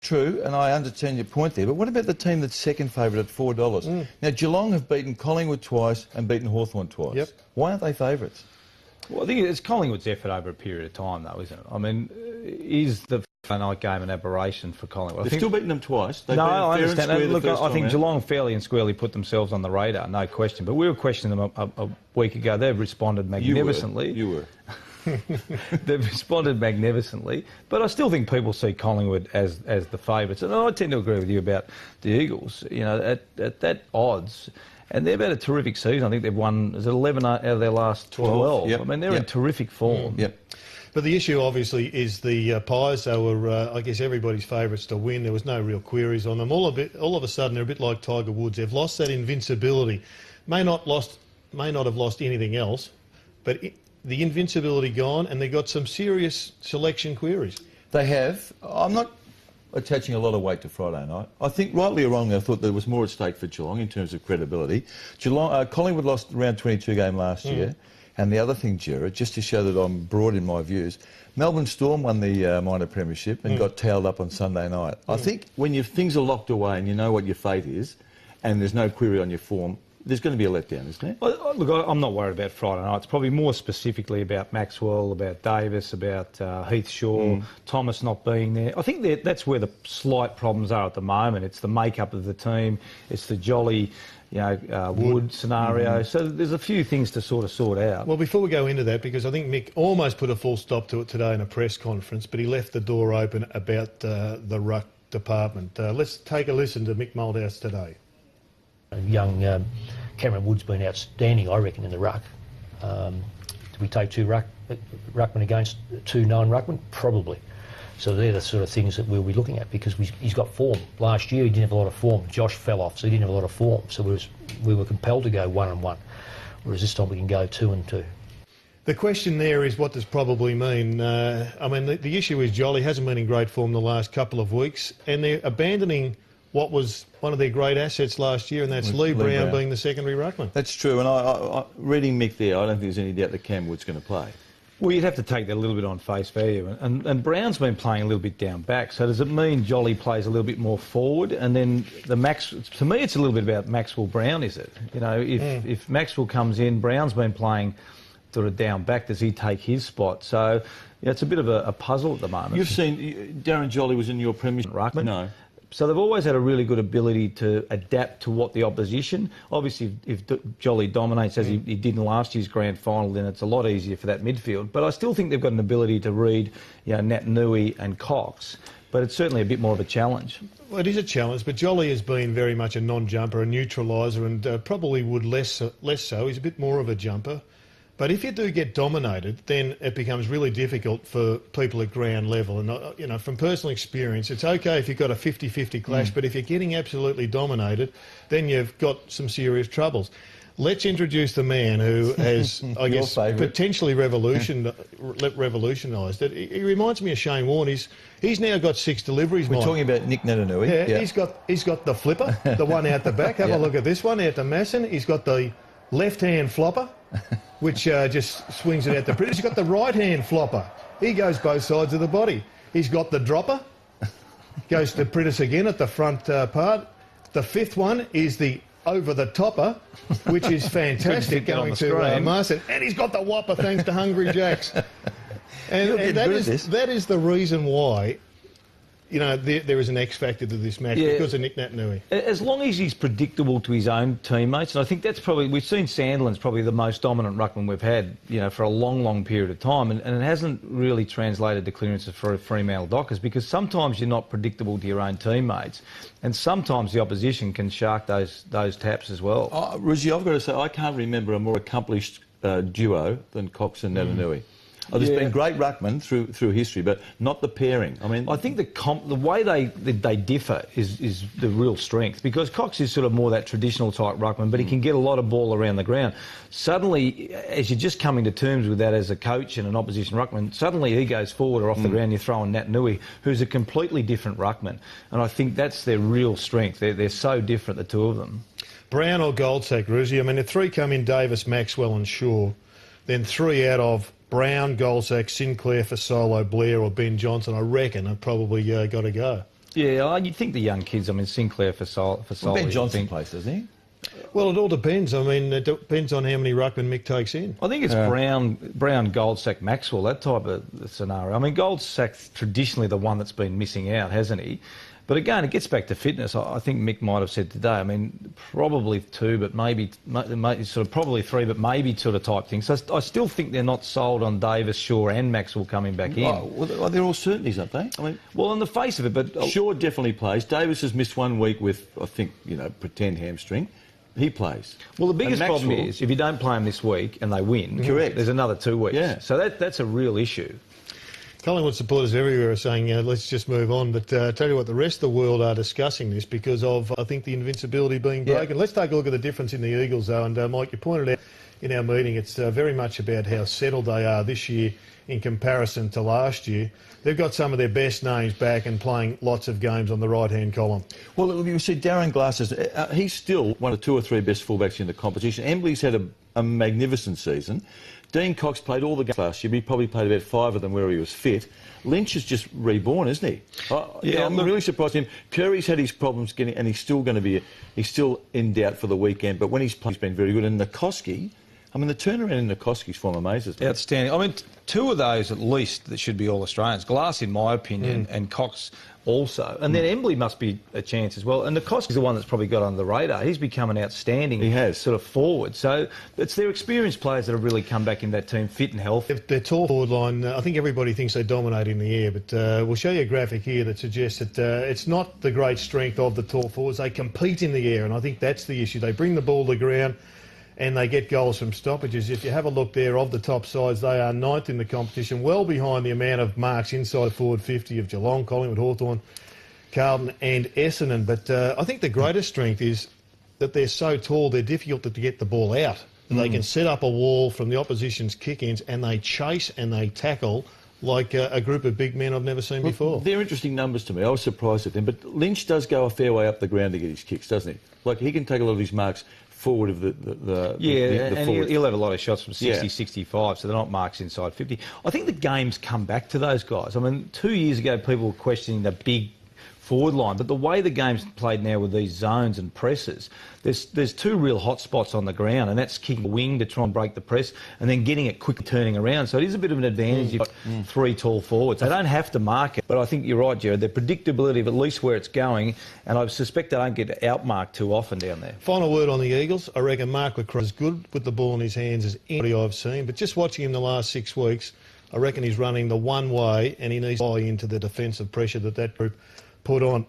True, and I understand your point there, but what about the team that's second favourite at $4? Now, Geelong have beaten Collingwood twice and beaten Hawthorn twice. Yep. Why aren't they favourites? Well, I think it's Collingwood's effort over a period of time, though, isn't it? I mean, is the Friday night game an aberration for Collingwood? They've still beaten them twice. They've I understand. Look, I think out. Geelong fairly and squarely put themselves on the radar, no question. But we were questioning them a week ago. They've responded magnificently. You were. They've responded magnificently, but I still think people see Collingwood as the favourites, and I tend to agree with you about the Eagles. You know, at that odds, and they've had a terrific season. I think they've won 11 out of their last 12. Yep. I mean, they're in terrific form. Yep. But the issue, obviously, is the Pies. They were, I guess, everybody's favourites to win. There was no real queries on them. All of a sudden, they're a bit like Tiger Woods. They've lost that invincibility. May not have lost anything else, but the invincibility gone, and they've got some serious selection queries. They have. I'm not attaching a lot of weight to Friday night. I think, rightly or wrongly, I thought there was more at stake for Geelong in terms of credibility. Collingwood lost the round 22 game last year. And the other thing, Gerard, just to show that I'm broad in my views, Melbourne Storm won the minor premiership and got towed up on Sunday night. I think when things are locked away and you know what your fate is and there's no query on your form, there's going to be a letdown, isn't there? Well, look, I'm not worried about Friday night. It's probably more specifically about Maxwell, about Davis, about Heath Shaw, Thomas not being there. I think that's where the slight problems are at the moment. It's the makeup of the team. It's the Jolly, Wood scenario. So there's a few things to sort out. Well, before we go into that, because I think Mick almost put a full stop to it today in a press conference, but he left the door open about the ruck department. Let's take a listen to Mick Moldhouse today. Young Cameron Wood's been outstanding, I reckon, in the ruck. Do we take two ruckmen against two non-ruckmen? Probably. So they're the sort of things that we'll be looking at, because he's got form. Last year he didn't have a lot of form. Josh fell off, so he didn't have a lot of form. So we were compelled to go 1-1, whereas this time we can go 2-2. The question there is, what does probably mean? I mean, the issue is Jolly hasn't been in great form the last couple of weeks, and they're abandoning what was one of their great assets last year, and that's Lee Brown being the secondary ruckman. That's true, and I reading Mick there, I don't think there's any doubt that Cam Wood's going to play. Well, you'd have to take that a little bit on face value, and Brown's been playing a little bit down back. So does it mean Jolly plays a little bit more forward, and then to me it's a little bit about Maxwell Brown, is it? You know, if Maxwell comes in, Brown's been playing sort of down back, does he take his spot? So it's a bit of a puzzle at the moment. You've seen Darren Jolly was in your premiership ruckman. No. So they've always had a really good ability to adapt to what the opposition. Obviously, if Jolly dominates as he did in last year's grand final, then it's a lot easier for that midfield. But I still think they've got an ability to read, Naitanui and Cox. But it's certainly a bit more of a challenge. Well, it is a challenge, but Jolly has been very much a non-jumper, a neutraliser, and probably would less so. He's a bit more of a jumper. But if you do get dominated, then it becomes really difficult for people at ground level. And, from personal experience, it's okay if you've got a 50-50 clash, but if you're getting absolutely domised, then you've got some serious troubles. Let's introduce the man who has, I guess, potentially revolutionised it. He reminds me of Shane Warne. He's now got 6 deliveries. We're talking about Nick Naitanui. Yeah, he's got the flipper, the one out the back. Have a look at this one out to Masson. He's got the left-hand flopper, which just swings it out the British. He's got the right-hand flopper. He goes both sides of the body. He's got the dropper. Goes to Pritis again at the front part. The 5th one is the over-the-topper, which is fantastic going to Marston. And he's got the whopper thanks to Hungry Jacks. And that is the reason why, there is an X factor to this match because of Nick Naitanui. As long as he's predictable to his own teammates, and I think that's probably, we've seen Sandlin's probably the most dominant ruckman we've had, for a long, long period of time, and it hasn't really translated to clearances for Fremantle Dockers, because sometimes you're not predictable to your own teammates, and sometimes the opposition can shark those taps as well. Rizzi, I've got to say, I can't remember a more accomplished duo than Cox and Naitanui. There's been great ruckmen through history, but not the pairing. I mean, I think the way they differ is the real strength, because Cox is sort of more that traditional type ruckman, but he can get a lot of ball around the ground. Suddenly, as you're just coming to terms with that as a coach and an opposition ruckman, suddenly he goes forward or off the ground, you're throwing Naitanui, who's a completely different ruckman. And I think that's their real strength. They're so different, the two of them. Brown or Goldsack, Rizzi? I mean, the 3 come in, Davis, Maxwell and Shaw. Then 3 out of Brown, Goldsack, Sinclair, Fasolo, Blair or Ben Johnson, I reckon, have probably got to go. Yeah, you'd think the young kids, I mean, Sinclair for Well, Ben Johnson plays, doesn't he? Well, it all depends. I mean, it depends on how many ruckman Mick takes in. I think it's Brown, Goldsack, Maxwell, that type of scenario. I mean, Goldsack's traditionally the one that's been missing out, hasn't he? But again, it gets back to fitness. I think Mick might have said today, I mean, probably two, but maybe sort of probably three, but maybe sort of type thing. So I still think they're not sold on Davis, Shaw and Maxwell coming back in. Oh, well, they're all certainties, aren't they? I mean, well, on the face of it, but... Shaw definitely plays. Davis has missed 1 week with, I think, pretend hamstring. He plays. Well, the biggest problem is if you don't play them this week and they win, correct, there's another 2 weeks. Yeah. So that's a real issue. Collingwood supporters everywhere are saying, let's just move on. But tell you what, the rest of the world are discussing this because of, I think, the invincibility being broken. Let's take a look at the difference in the Eagles, though. And, Mike, you pointed out in our meeting, it's very much about how settled they are this year in comparison to last year. They've got some of their best names back and playing lots of games on the right-hand column. Well, you see, Darren Glass, he's still one of the 2 or 3 best fullbacks in the competition. Embley's had a magnificent season. Dean Cox played all the games last year. He probably played about 5 of them where he was fit. Lynch is just reborn, isn't he? I'm really surprised him. Curry's had his problems getting, and he's still in doubt for the weekend. But when he's played, he's been very good. And Nikoski, I mean, the turnaround in Nikoski's form amazes me. Outstanding. I mean, 2 of those at least that should be all Australians. Glass, in my opinion, and Cox also. And then Embley must be a chance as well. And Nikoski's the one that's probably got under the radar. He's become an outstanding sort of forward. So it's their experienced players that have really come back in that team, fit and healthy. Their tall forward line, I think everybody thinks they dominate in the air, but we'll show you a graphic here that suggests that it's not the great strength of the tall forwards. They compete in the air, and I think that's the issue. They bring the ball to the ground and they get goals from stoppages. If you have a look there of the top sides, they are 9th in the competition, well behind the amount of marks inside of forward 50 of Geelong, Collingwood, Hawthorn, Carlton and Essendon. But I think the greatest strength is that they're so tall, they're difficult to get the ball out. They can set up a wall from the opposition's kick-ins and they chase and they tackle like a group of big men I've never seen before. They're interesting numbers to me. I was surprised at them. But Lynch does go a fair way up the ground to get his kicks, doesn't he? Like, he can take a lot of his marks forward of the and he'll have a lot of shots from 60, 65, so they're not marks inside 50. I think the game's come back to those guys. I mean, 2 years ago, people were questioning the big forward line, but the way the game's played now with these zones and presses, there's 2 real hot spots on the ground, and that's kicking a wing to try and break the press and then getting it quickly turning around. So it is a bit of an advantage. You've got 3 tall forwards. They don't have to mark it, but I think you're right, Jared. The predictability of at least where it's going, and I suspect they don't get outmarked too often down there. Final word on the Eagles. I reckon Mark Lacroix is good with the ball in his hands as anybody I've seen, but just watching him the last 6 weeks, I reckon he's running the one way and he needs to buy into the defensive pressure that group put on.